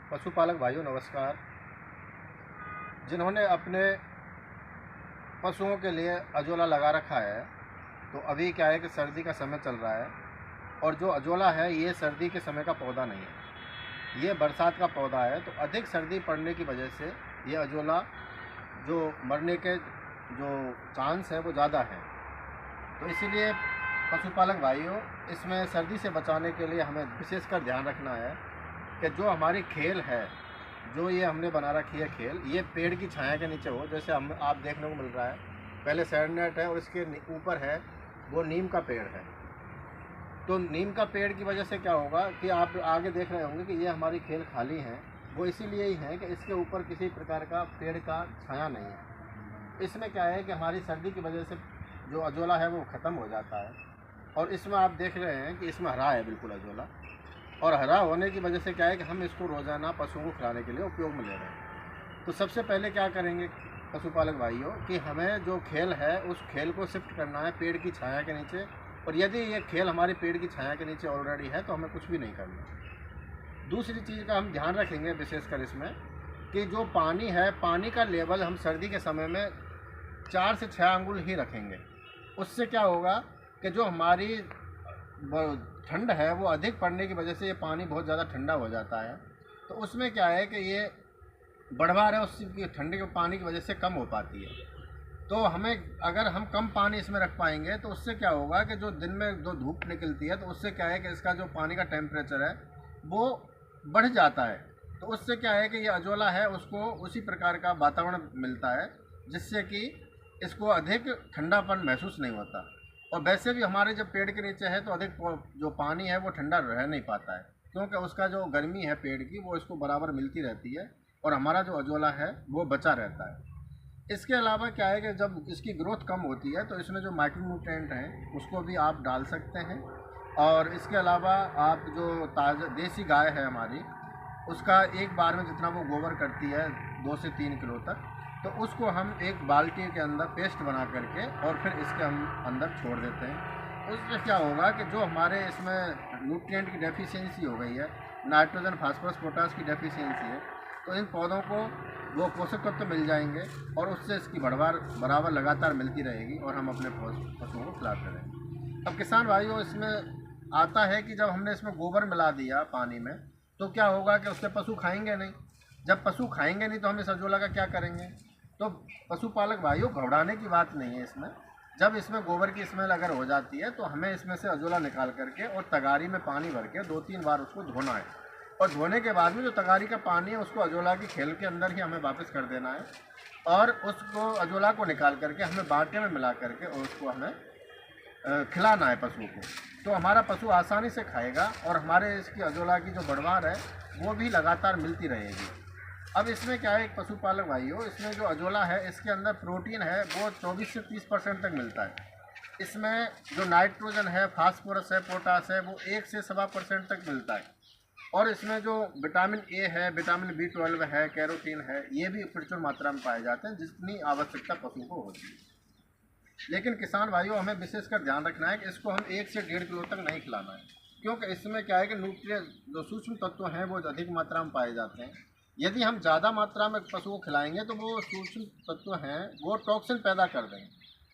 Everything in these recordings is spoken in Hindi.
पशुपालक भाइयों नमस्कार। जिन्होंने अपने पशुओं के लिए अजोला लगा रखा है, तो अभी क्या है कि सर्दी का समय चल रहा है और जो अजोला है ये सर्दी के समय का पौधा नहीं है, ये बरसात का पौधा है। तो अधिक सर्दी पड़ने की वजह से ये अजोला जो मरने के जो चांस है वो ज़्यादा है। तो इसीलिए पशुपालक भाइयों, इसमें सर्दी से बचाने के लिए हमें विशेषकर ध्यान रखना है कि जो हमारी खेल है, जो ये हमने बना रखी है खेल, ये पेड़ की छाया के नीचे हो। जैसे हम आप देखने को मिल रहा है, पहले सैड नेट है और इसके ऊपर है वो नीम का पेड़ है। तो नीम का पेड़ की वजह से क्या होगा कि आप आगे देख रहे होंगे कि ये हमारी खेल खाली है, वो इसीलिए ही है कि इसके ऊपर किसी प्रकार का पेड़ का छाया नहीं है। इसमें क्या है कि हमारी सर्दी की वजह से जो अजोला है वो ख़त्म हो जाता है। और इसमें आप देख रहे हैं कि इसमें हरा है बिल्कुल अजोला, और हरा होने की वजह से क्या है कि हम इसको रोज़ाना पशुओं को खिलाने के लिए उपयोग में ले रहे हैं। तो सबसे पहले क्या करेंगे पशुपालक भाइयों कि हमें जो खेल है उस खेल को शिफ्ट करना है पेड़ की छाया के नीचे। और यदि ये खेल हमारे पेड़ की छाया के नीचे ऑलरेडी है तो हमें कुछ भी नहीं करना। दूसरी चीज़ का हम ध्यान रखेंगे विशेषकर इसमें कि जो पानी है, पानी का लेवल हम सर्दी के समय में 4 से 6 अंगुल ही रखेंगे। उससे क्या होगा कि जो हमारी ठंड है वो अधिक पड़ने की वजह से ये पानी बहुत ज़्यादा ठंडा हो जाता है। तो उसमें क्या है कि ये बढ़वार है उसकी ठंडी के पानी की वजह से कम हो पाती है। तो हमें अगर हम कम पानी इसमें रख पाएंगे तो उससे क्या होगा कि जो दिन में जो धूप निकलती है तो उससे क्या है कि इसका जो पानी का टेम्परेचर है वो बढ़ जाता है। तो उससे क्या है कि ये अजोला है उसको उसी प्रकार का वातावरण मिलता है जिससे कि इसको अधिक ठंडापन महसूस नहीं होता। और वैसे भी हमारे जब पेड़ के नीचे है तो अधिक जो पानी है वो ठंडा रह नहीं पाता है, क्योंकि उसका जो गर्मी है पेड़ की वो इसको बराबर मिलती रहती है और हमारा जो अजोला है वो बचा रहता है। इसके अलावा क्या है कि जब इसकी ग्रोथ कम होती है तो इसमें जो माइक्रोन्यूट्रिएंट हैं उसको भी आप डाल सकते हैं। और इसके अलावा आप जो ताज़ा देसी गाय है हमारी, उसका एक बार में जितना वो गोबर करती है 2 से 3 किलो तक, तो उसको हम एक बाल्टी के अंदर पेस्ट बना करके और फिर इसके हम अंदर छोड़ देते हैं। उससे क्या होगा कि जो हमारे इसमें न्यूट्रिएंट की डेफिशिएंसी हो गई है, नाइट्रोजन फास्फोरस पोटास की डेफिशिएंसी है, तो इन पौधों को वो पोषक तत्व तो मिल जाएंगे और उससे इसकी बढ़वार बराबर लगातार मिलती रहेगी और हम अपने पशुओं को खिलाते रहेंगे। अब किसान भाइयों, इसमें आता है कि जब हमने इसमें गोबर मिला दिया पानी में तो क्या होगा कि उससे पशु खाएंगे नहीं। जब पशु खाएंगे नहीं तो हम इस अजोला का क्या करेंगे। तो पशुपालक भाइयों, घबराने की बात नहीं है इसमें। जब इसमें गोबर की स्मेल अगर हो जाती है तो हमें इसमें से अजोला निकाल करके और तगारी में पानी भर के 2-3 बार उसको धोना है। और धोने के बाद में जो तगारी का पानी है उसको अजोला की खेल के अंदर ही हमें वापस कर देना है और उसको अजोला को निकाल करके हमें बाल्टी में मिला करके और उसको हमें खिलाना है पशुओं को। तो हमारा पशु आसानी से खाएगा और हमारे इसकी अजोला की जो बढ़वार है वो भी लगातार मिलती रहेगी। अब इसमें क्या है एक पशुपालक भाइयों, इसमें जो अजोला है इसके अंदर प्रोटीन है वो 24 से 30% तक मिलता है। इसमें जो नाइट्रोजन है, फास्फोरस है, पोटास है वो 1 से 1.25% तक मिलता है। और इसमें जो विटामिन ए है, विटामिन B12 है, कैरोटीन है, ये भी प्रचुर मात्रा में पाए जाते हैं जितनी आवश्यकता पशु को होती है। लेकिन किसान भाइयों, हमें विशेषकर ध्यान रखना है कि इसको हम 1 से 1.5 किलो तक नहीं खिलाना है, क्योंकि इसमें क्या है कि न्यूट्रिएंट जो सूक्ष्म तत्व हैं वो अधिक मात्रा में पाए जाते हैं। यदि हम ज़्यादा मात्रा में पशु को खिलाएंगे तो वो सूक्ष्म तत्व हैं वो टॉक्सिन पैदा कर देंगे।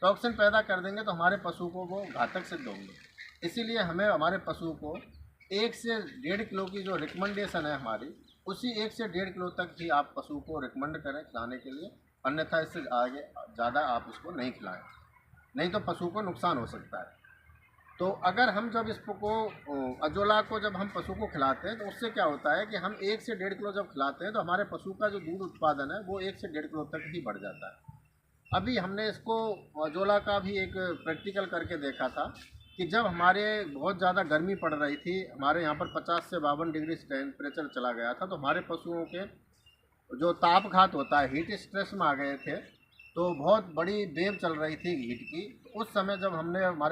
टॉक्सिन पैदा कर देंगे तो हमारे पशु को वो घातक सिद्ध होंगे। इसीलिए हमें हमारे पशु को 1 से 1.5 किलो की जो रिकमेंडेशन है हमारी, उसी 1 से 1.5 किलो तक ही आप पशु को रिकमेंड करें खिलाने के लिए। अन्यथा इससे आगे ज़्यादा आप इसको नहीं खिलाएं, नहीं तो पशु को नुकसान हो सकता है। तो अगर हम जब इसको अजोला को जब हम पशु को खिलाते हैं तो उससे क्या होता है कि हम 1 से 1.5 किलो जब खिलाते हैं तो हमारे पशु का जो दूध उत्पादन है वो 1 से 1.5 किलो तक ही बढ़ जाता है। अभी हमने इसको अजोला का भी एक प्रैक्टिकल करके देखा था कि जब हमारे बहुत ज़्यादा गर्मी पड़ रही थी, हमारे यहाँ पर 50 से 52 डिग्री टेम्परेचर चला गया था, तो हमारे पशुओं के जो तापघात होता है, हीट स्ट्रेस में आ गए थे। तो बहुत बड़ी वेव चल रही थी हीट की। उस समय जब हमने हमारे